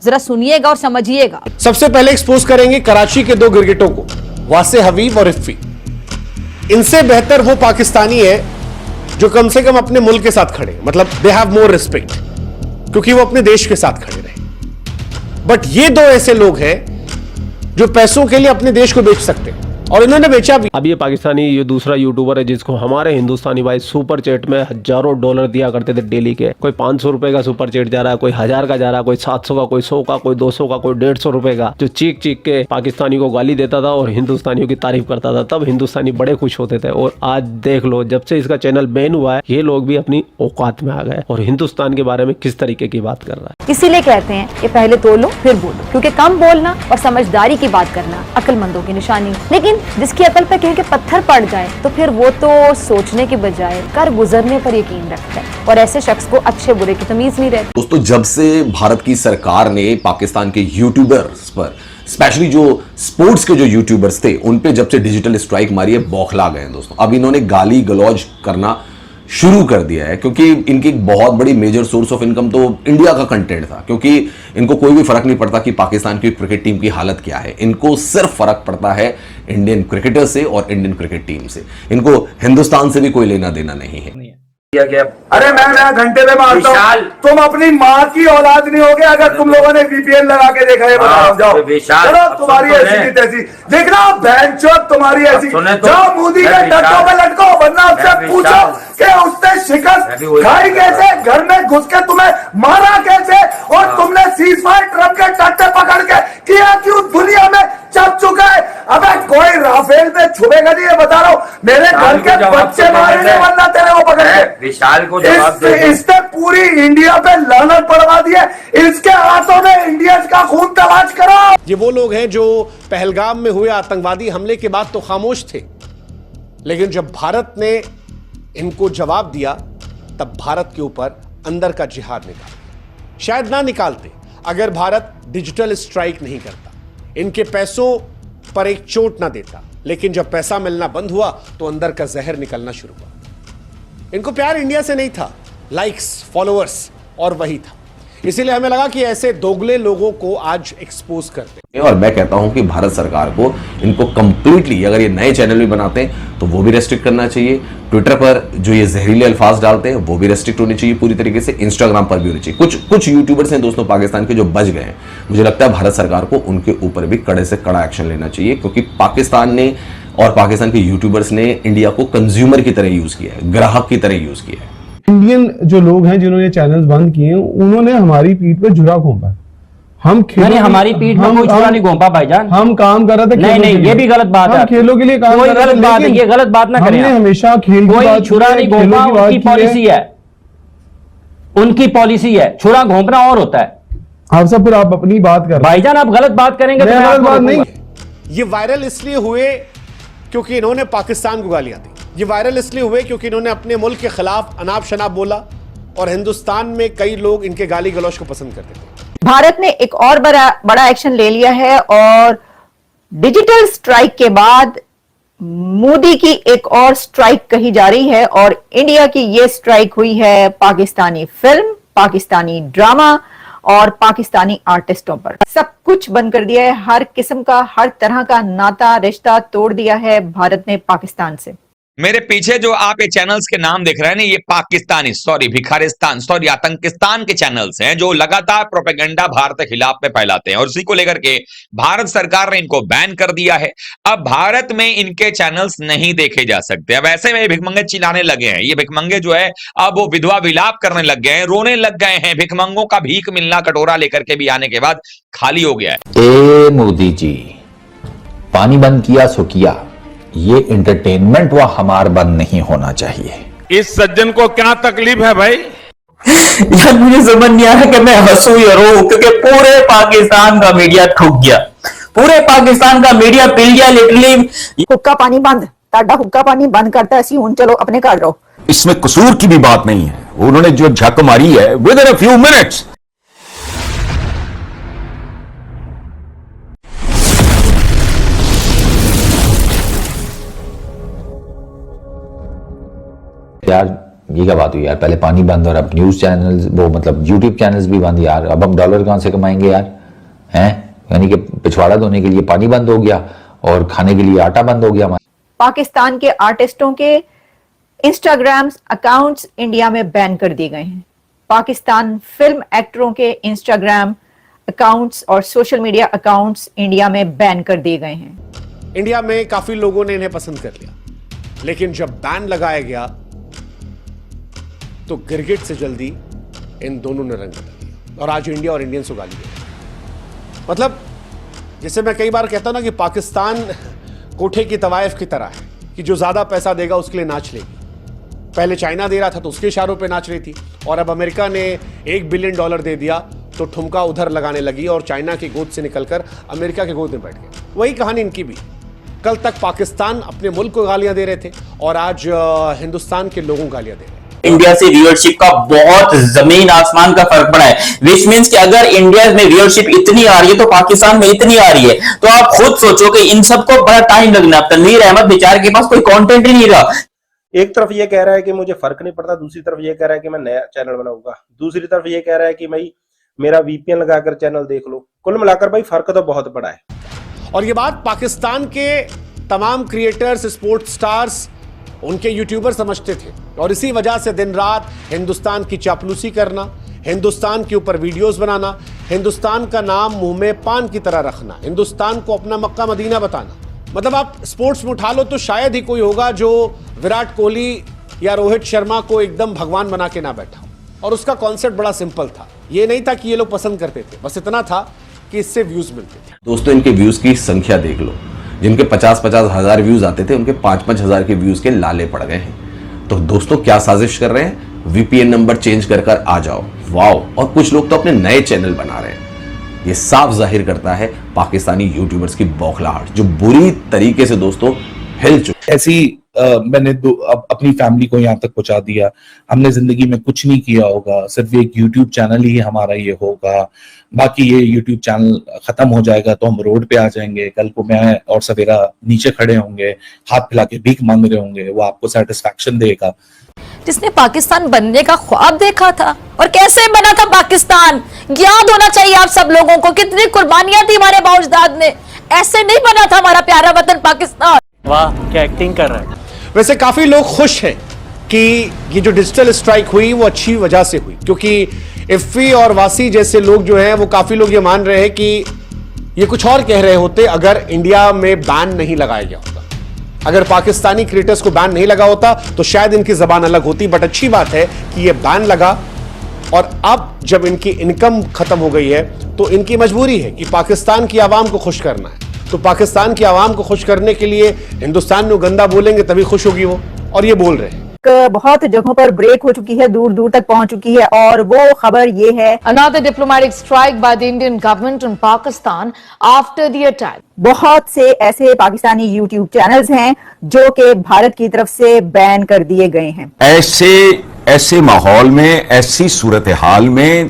जरा सुनिएगा और समझिएगा। सबसे पहले एक्सपोज करेंगे कराची के दो क्रिकेटरों को, वासे हबीब और इफ्फी। इनसे बेहतर वो पाकिस्तानी है जो कम से कम अपने मुल्क के साथ खड़े, मतलब दे हैव मोर रिस्पेक्ट, क्योंकि वो अपने देश के साथ खड़े रहे। बट ये दो ऐसे लोग हैं जो पैसों के लिए अपने देश को बेच सकते हैं, और इन्होंने बेचा भी। अब ये पाकिस्तानी ये दूसरा यूट्यूबर है जिसको हमारे हिंदुस्तानी भाई सुपर चैट में हजारों डॉलर दिया करते थे डेली के। कोई 500 रुपए का सुपर चैट जा रहा है, कोई 1000 का जा रहा है, कोई 700 का, कोई 100 का, कोई 200 का, कोई 150 रुपए का, जो चीख चीख के पाकिस्तानी को गाली देता था और हिंदुस्तानियों की तारीफ करता था। तब हिंदुस्तानी बड़े खुश होते थे। और आज देख लो, जब से इसका चैनल बैन हुआ है, ये लोग भी अपनी औकात में आ गए और हिंदुस्तान के बारे में किस तरीके की बात कर रहा है। इसीलिए कहते हैं कि पहले तोलो फिर बोलो, क्योंकि कम बोलना और समझदारी की बात करना अक्लमंदों की निशानी। लेकिन जिसकी अकल पे कहीं के पत्थर पड़ जाए तो फिर वो तो सोचने के बजाय कर गुजरने पर यकीन रखता है, और ऐसे शख्स को अच्छे बुरे की तमीज नहीं रहती। दोस्तों, जब से भारत की सरकार ने पाकिस्तान के यूट्यूबर्स पर, स्पेशली जो स्पोर्ट्स के जो यूट्यूबर्स थे, उन पे जब से डिजिटल स्ट्राइक मारी है, बौखला गए हैं दोस्तों। अब इन्होंने गाली गलौज करना शुरू कर दिया है, क्योंकि इनकी एक बहुत बड़ी मेजर सोर्स ऑफ इनकम तो इंडिया का कंटेंट था। क्योंकि इनको कोई भी फर्क नहीं पड़ता कि पाकिस्तान की क्रिकेट टीम की हालत क्या है, इनको सिर्फ फर्क पड़ता है इंडियन क्रिकेटर से और इंडियन क्रिकेट टीम से। इनको हिंदुस्तान से भी कोई लेना देना नहीं है। अरे मैं घंटे में मारता हूं, तुम अपनी माँ की औलाद नहीं होगे अगर तुम लोगों ने वीपीएन लगा के देखा है। बताओ, जाओ चलो, तुम्हारी ऐसी की तैसी देखना, बहनचोद तुम्हारी ऐसी। जाओ मोदी के डंडों में लटको, वरना उससे पूछो कि उसने शिकस्त खाई कैसे, घर में घुस के तुम्हें मारा कैसे, और तुमने सीजफायर ट्रम्प के टट्टे पकड़ के किया क्यों, दुनिया में चप चुका है। अबे कोई राफेल पे छुपेगा नहीं, ये बता रहा हूं। मेरे घर के बच्चे मारेंगे वरना तेरे को पकड़ के। विशाल को जवाब दे। इसने पूरी इंडिया पे लानत पड़वा दी है। इसके हाथों में इंडियंस का खून तलाश करो। ये वो लोग हैं जो पहलगाम में हुए आतंकवादी हमले के बाद तो खामोश थे, लेकिन जब भारत ने इनको जवाब दिया तब भारत के ऊपर अंदर का जिहाद निकाला। शायद ना निकालते अगर भारत डिजिटल स्ट्राइक नहीं करता, इनके पैसों पर एक चोट ना देता। लेकिन जब पैसा मिलना बंद हुआ तो अंदर का जहर निकलना शुरू हुआ। इनको प्यार इंडिया से नहीं था, लाइक्स, फॉलोअर्स और वही था। इसीलिए हमें लगा कि ऐसे दोगले लोगों को आज एक्सपोज करते हैं। और मैं कहता हूं कि भारत सरकार को इनको कंप्लीटली, अगर ये नए चैनल भी बनाते हैं तो वो भी रेस्ट्रिक्ट करना चाहिए। ट्विटर पर जो ये जहरीले अल्फाज डालते हैं वो भी रेस्ट्रिक्ट होने चाहिए पूरी तरीके से। इंस्टाग्राम पर भी होनी चाहिए। कुछ यूट्यूबर्स हैं दोस्तों पाकिस्तान के जो बच गए हैं। मुझे लगता है भारत सरकार को उनके ऊपर भी कड़े से कड़ा एक्शन लेना चाहिए, क्योंकि पाकिस्तान ने और पाकिस्तान के यूट्यूबर्स ने इंडिया को कंज्यूमर की तरह यूज किया है, ग्राहक की तरह यूज किया है। इंडियन जो लोग हैं जिन्होंने चैनल्स बंद किए, उन्होंने हमारी पीठ पे जुरा घोंपा। हम खेलों, हमारी पीठ में कोई छुरा नहीं घोंपा भाईजान। हम काम कर रहे थे। नहीं, ये भी गलत बात है। खेलों के लिए काम कोई कर रहे थे, गलत बात है, ये गलत बात ना करें। हमने हमेशा खेल की कोई बात, छुरा नहीं घोंपा, उनकी पॉलिसी है, उनकी पॉलिसी है। छुरा घोंपना और होता है। आप सब फिर आप अपनी बात कर भाईजान, आप गलत बात करेंगे तो मैं गलत बात नहीं। ये वायरल इसलिए हुए क्योंकि इन्होंने पाकिस्तान को गालियां दी। ये वायरल इसलिए हुए क्योंकि इन्होंने अपने मुल्क के खिलाफ अनाप शनाप बोला, और हिंदुस्तान में कई लोग इनके गाली गलौज को पसंद करते थे। भारत ने एक और बड़ा एक्शन ले लिया है, और डिजिटल स्ट्राइक के बाद मोदी की एक और स्ट्राइक कही जा रही है, और इंडिया की ये स्ट्राइक हुई है पाकिस्तानी फिल्म, पाकिस्तानी ड्रामा और पाकिस्तानी आर्टिस्टों पर। सब कुछ बंद कर दिया है। हर किस्म का, हर तरह का नाता रिश्ता तोड़ दिया है भारत ने पाकिस्तान से। मेरे पीछे जो आप ये चैनल्स के नाम देख रहे हैं ना, ये पाकिस्तानी भिखारिस्तान आतंकिस्तान के चैनल्स हैं जो लगातार प्रोपेगेंडा भारत के खिलाफ में फैलाते हैं, और उसी को लेकर के भारत सरकार ने इनको बैन कर दिया है। अब भारत में इनके चैनल्स नहीं देखे जा सकते। अब ऐसे में भिखमंगे चिल्लाने लगे हैं। ये भिखमंगे जो है अब वो विधवा विलाप करने लग गए हैं, रोने लग गए हैं। भिखमंगों का भीख मिलना कटोरा लेकर के भी आने के बाद खाली हो गया है। ए मोदी जी, पानी बंद किया सो किया, ये एंटरटेनमेंट व हमार बंद नहीं होना चाहिए। इस सज्जन को क्या तकलीफ है भाई? यार मुझे समझ नहीं आ रहा कि मैं हंसूं या रो, क्योंकि पूरे पाकिस्तान का मीडिया ठुक गया। पूरे पाकिस्तान का मीडिया पिल गया लिटरली। हुक्का पानी बंद, ताडा हुक्का पानी बंद करता है, हुन चलो अपने घर रहो। इसमें कसूर की भी बात नहीं है। उन्होंने जो झक मारी है with in a few minutes, यार ये क्या बात हुई यार, पहले पानी बंद और अब न्यूज चैनल्स, वो मतलब यूट्यूब चैनल्स भी बंद यार, अब हम डॉलर कहां से कमाएंगे यार, हैं? यानी कि पिछवाड़ा धोने के लिए पानी बंद हो गया और खाने के लिए आटा बंद हो गया। पाकिस्तान के आर्टिस्टों के इंस्टाग्राम अकाउंट्स इंडिया में बैन कर दिए गए हैं। पाकिस्तान फिल्म एक्टरों के इंस्टाग्राम अकाउंट्स और सोशल मीडिया अकाउंट्स इंडिया में बैन कर दिए गए हैं। इंडिया में काफी लोगों ने इन्हें पसंद कर लिया, लेकिन जब बैन लगाया गया तो गिरगिट से जल्दी इन दोनों ने रंग बदल लिया और आज इंडिया और इंडियंस को गाली दे रहे हैं। मतलब जैसे मैं कई बार कहता हूं ना कि पाकिस्तान कोठे की तवायफ की तरह है कि जो ज्यादा पैसा देगा उसके लिए नाच लेगी। पहले चाइना दे रहा था तो उसके इशारों पे नाच रही थी, और अब अमेरिका ने $1 बिलियन दे दिया तो ठुमका उधर लगाने लगी और चाइना की गोद से निकलकर अमेरिका की गोद में बैठ गए। वही कहानी इनकी भी। कल तक पाकिस्तान अपने मुल्क को गालियां दे रहे थे और आज हिंदुस्तान के लोगों को गालियां दे रहे हैं। इंडिया से व्यूअरशिप का बहुत जमीन आसमान का फर्क पड़ा है, विच मींस कि अगर इंडिया में व्यूअरशिप इतनी आ रही है तो पाकिस्तान में इतनी आ रही है, तो आप खुद सोचो कि इन सबको बड़ा टाइम लगना। तनवीर अहमद बेचारे के पास कोई कंटेंट ही नहीं रहा। एक तरफ ये कह रहा है कि मुझे फर्क नहीं पड़ता, दूसरी तरफ ये कह रहा है कि मैं नया चैनल बनाऊंगा, दूसरी तरफ ये कह रहा है कि भाई मेरा VPN लगाकर चैनल देख लो। कुल मिलाकर भाई फर्क तो बहुत बड़ा है। और ये बात पाकिस्तान के तमाम क्रिएटर्स, स्पोर्ट्स स्टार्स, उनके यूट्यूबर समझते थे और इसी वजह से दिन रात हिंदुस्तान की चापलूसी करना, हिंदुस्तान के ऊपर वीडियोस बनाना, हिंदुस्तान का नाम मुंह में पान की तरह रखना, हिंदुस्तान को अपना मक्का मदीना बताना। मतलब आप स्पोर्ट्स में उठा लो तो शायद ही कोई होगा जो विराट कोहली या रोहित शर्मा को एकदम भगवान बना के ना बैठा हो। और उसका कॉन्सेप्ट बड़ा सिंपल था, ये नहीं था कि ये लोग पसंद करते थे, बस इतना था कि इससे व्यूज मिलते थे। दोस्तों इनके व्यूज की संख्या देख लो, जिनके 50-50 हजार व्यूज आते थे उनके 5-5 हजार के व्यूज के लाले पड़ गए हैं। तो दोस्तों क्या साजिश कर रहे हैं? VPN नंबर चेंज कर आ जाओ, वाओ। और कुछ लोग तो अपने नए चैनल बना रहे हैं। ये साफ जाहिर करता है पाकिस्तानी यूट्यूबर्स की बौखलाहट, जो बुरी तरीके से दोस्तों हिल चुकी। ऐसी मैंने अपनी फैमिली को यहाँ तक पहुंचा दिया, हमने जिंदगी में कुछ नहीं किया होगा, सिर्फ एक यूट्यूब चैनल ही हमारा ये होगा, बाकी ये यूट्यूब चैनल खत्म हो जाएगा तो हम रोड पे आ जाएंगे, कल को मैं और सवेरा नीचे खड़े होंगे, हाथ फैला के भीख मांग रहे होंगे, वो आपको सेटिस्फैक्शन देगा। जिसने पाकिस्तान बनने का ख्वाब देखा था, और कैसे बना था पाकिस्तान, याद होना चाहिए आप सब लोगों को, कितनी कुर्बानियां थी हमारे बाउजदाद ने। ऐसे नहीं बना था हमारा प्यारा वतन पाकिस्तान। वाह क्या एक्टिंग कर रहा है। वैसे काफी लोग खुश हैं कि ये जो डिजिटल स्ट्राइक हुई वो अच्छी वजह से हुई, क्योंकि इफ्फी और वासी जैसे लोग जो हैं वो काफी लोग ये मान रहे हैं कि ये कुछ और कह रहे होते अगर इंडिया में बैन नहीं लगाया गया होता। अगर पाकिस्तानी क्रिएटर्स को बैन नहीं लगा होता तो शायद इनकी जबान अलग होती, बट अच्छी बात है कि ये बैन लगा। और अब जब इनकी इनकम खत्म हो गई है तो इनकी मजबूरी है कि पाकिस्तान की आवाम को खुश करना है। तो पाकिस्तान की आवाम को खुश करने के लिए हिंदुस्तान में गंदा बोलेंगे तभी खुश होगी वो, और ये बोल रहे हैं। बहुत जगहों पर ब्रेक हो चुकी है, दूर दूर तक पहुंच चुकी है, और वो खबर ये है, Another diplomatic strike by the Indian government on Pakistan after the attack. बहुत से ऐसे पाकिस्तानी यूट्यूब चैनल्स हैं जो कि भारत की तरफ से बैन कर दिए गए हैं। ऐसे माहौल में, ऐसी सूरत हाल में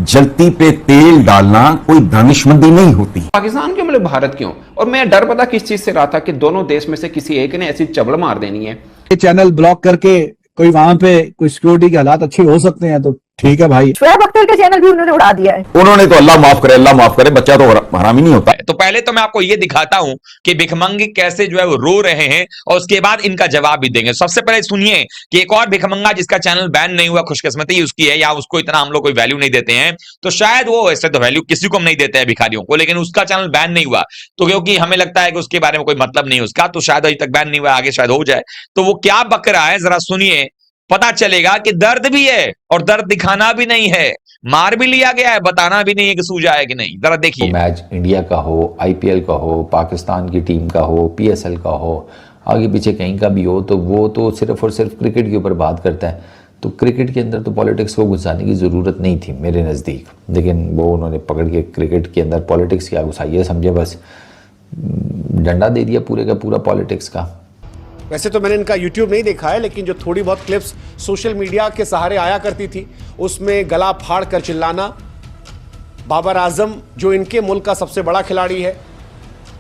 जलती पे तेल डालना कोई दानिशमंदी नहीं होती। पाकिस्तान क्यों मतलब भारत क्यों? और मैं डर पता किस चीज से रहा था कि दोनों देश में से किसी एक ने ऐसी चबल मार देनी है। ये चैनल ब्लॉक करके कोई वहां पे कोई सिक्योरिटी के हालात अच्छे हो सकते हैं तो ठीक है भाई। शोएब अख्तर का चैनल भी उन्होंने उड़ा दिया है। उन्होंने तो अल्लाह माफ करे, बच्चा तो हरामी नहीं होता। तो पहले तो मैं आपको ये दिखाता हूं कि भिखमंगे कैसे जो है वो रो रहे हैं, और उसके बाद इनका जवाब भी देंगे। सबसे पहले सुनिए कि एक और भिखमंगा जिसका चैनल बैन नहीं हुआ, खुशकिस्मती उसकी है, या उसको इतना हम लोग कोई वैल्यू नहीं देते हैं, तो शायद वो ऐसे तो वैल्यू किसी को हम नहीं देते हैं भिखारियों को, लेकिन उसका चैनल बैन नहीं हुआ तो क्योंकि हमें लगता है कि उसके बारे में कोई मतलब नहीं उसका, तो शायद अभी तक बैन नहीं हुआ, आगे शायद हो जाए। तो वो क्या बक रहा है जरा सुनिए, पता चलेगा कि दर्द भी है और दर्द दिखाना भी नहीं है, मार भी लिया गया है, बताना भी नहीं है कि सूझा है कि नहीं। जरा देखिए। मैच इंडिया का हो, IPL का हो, पाकिस्तान की टीम का हो, PSL का हो, आगे पीछे कहीं का भी हो, तो वो तो सिर्फ और सिर्फ क्रिकेट के ऊपर बात करता है। तो क्रिकेट के अंदर तो पॉलिटिक्स को घुसाने की ज़रूरत नहीं थी मेरे नज़दीक, लेकिन वो उन्होंने पकड़ के क्रिकेट के अंदर पॉलिटिक्स क्या घुसाई है, समझे, बस डंडा दे दिया पूरे का पूरा पॉलिटिक्स का। वैसे तो मैंने इनका YouTube नहीं देखा है, लेकिन जो थोड़ी बहुत क्लिप्स सोशल मीडिया के सहारे आया करती थी उसमें गला फाड़ कर चिल्लाना, बाबर आजम जो इनके मुल्क का सबसे बड़ा खिलाड़ी है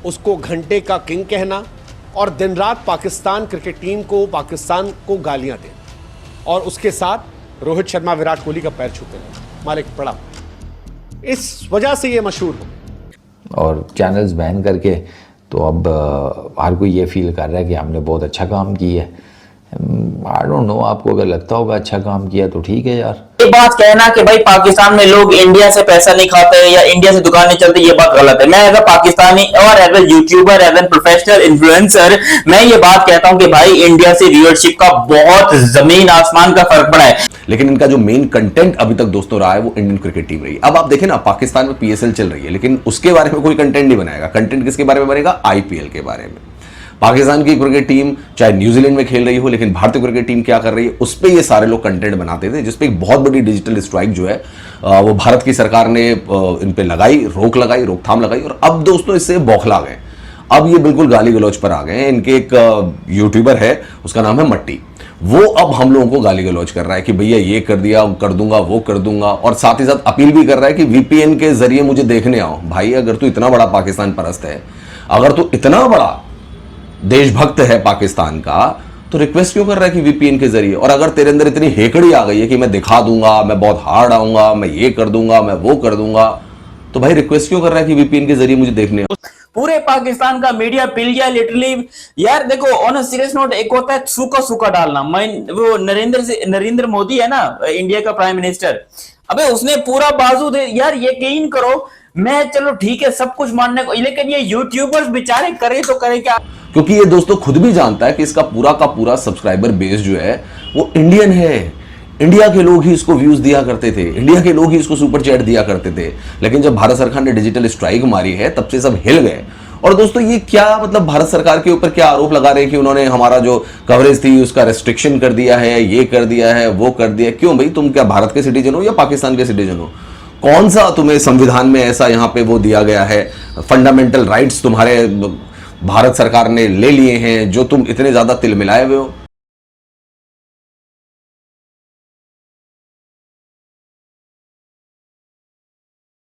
उसको घंटे का किंग कहना, और दिन रात पाकिस्तान क्रिकेट टीम को, पाकिस्तान को गालियां देना। और उसके साथ रोहित शर्मा विराट कोहली का पैर छूते रहे। मालिक प्रणाम। इस वजह से ये मशहूर हो और चैनल्स बैन करके तो अब हर कोई ये फील कर रहा है कि हमने बहुत अच्छा काम किया है। आई डोंट नो, आपको अगर लगता होगा अच्छा काम किया तो ठीक है यार। ये बात कहना कि भाई पाकिस्तान में लोग इंडिया से पैसा नहीं खाते या इंडिया से दुकान नहीं चलती, ये बात गलत है। मैं एज अ पाकिस्तानी और as a YouTuber, as a professional influencer, मैं ये बात कहता हूं कि भाई इंडिया से व्यूअरशिप का बहुत जमीन आसमान का फर्क पड़ा है। लेकिन इनका जो मेन कंटेंट अभी तक दोस्तों रहा है वो इंडियन क्रिकेट टीम रही है। अब आप देखें ना, पाकिस्तान में पीएसएल चल रही है, लेकिन उसके बारे में कोई कंटेंट नहीं बनाएगा। कंटेंट किसके बारे में बनेगा? आईपीएल के बारे में। पाकिस्तान की क्रिकेट टीम चाहे न्यूजीलैंड में खेल रही हो, लेकिन भारतीय क्रिकेट टीम क्या कर रही है उस पर ये सारे लोग कंटेंट बनाते थे, जिसपे एक बहुत बड़ी डिजिटल स्ट्राइक जो है वो भारत की सरकार ने इन पे लगाई, रोकथाम लगाई। और अब दोस्तों इससे बौखला गए। अब ये बिल्कुल गाली गलौज पर आ गए हैं। इनके एक यूट्यूबर है, उसका नाम है मट्टी, वो अब हम लोगों को गाली गलौज कर रहा है कि भैया ये कर दिया, कर दूंगा, वो कर दूंगा, और साथ ही साथ अपील भी कर रहा है कि वीपीएन के जरिए मुझे देखने आओ। भाई अगर तू इतना बड़ा पाकिस्तान परस्त है, अगर तू इतना बड़ा देशभक्त है पाकिस्तान का, तो रिक्वेस्ट क्यों कर रहा है कि वीपीएन के जरिए? और अगर तेरे अंदर इतनी हेकड़ी आ गई है कि मैं दिखा दूंगा, मैं बहुत हार्ड आऊंगा, मैं ये कर दूंगा, मैं वो कर दूंगा, तो भाई रिक्वेस्ट क्यों कर रहा है कि वीपीएन के जरिए मुझे देखने आओ? पूरे पाकिस्तान का मीडिया पिल गया लिटरली यार। देखो ऑन अ सीरियस नोट, एक होता है सूखा सूखा डालना। वो नरेंद्र मोदी है ना, इंडिया का प्राइम मिनिस्टर, अबे उसने पूरा बाजू दे यार। यकीन करो, मैं चलो ठीक है सब कुछ मानने को, लेकिन ये यूट्यूबर्स बेचारे करे तो करे क्या? क्योंकि ये दोस्तों खुद भी जानता है कि इसका पूरा का पूरा सब्सक्राइबर बेस जो है वो इंडियन है। इंडिया के लोग ही इसको व्यूज दिया करते थे, इंडिया के लोग ही इसको सुपर चैट दिया करते थे। लेकिन जब भारत सरकार ने डिजिटल स्ट्राइक मारी है तब से सब हिल गए। और दोस्तों ये क्या मतलब भारत सरकार के ऊपर क्या आरोप लगा रहे हैं कि उन्होंने हमारा जो कवरेज थी उसका रेस्ट्रिक्शन कर दिया है, ये कर दिया है, वो कर दिया। क्यों भाई, तुम क्या भारत के सिटीजन हो या पाकिस्तान के सिटीजन हो? कौन सा तुम्हें संविधान में ऐसा यहाँ पे वो दिया गया है, फंडामेंटल राइट्स तुम्हारे भारत सरकार ने ले लिए हैं जो तुम इतने ज्यादा तिलमिलाए हुए हो?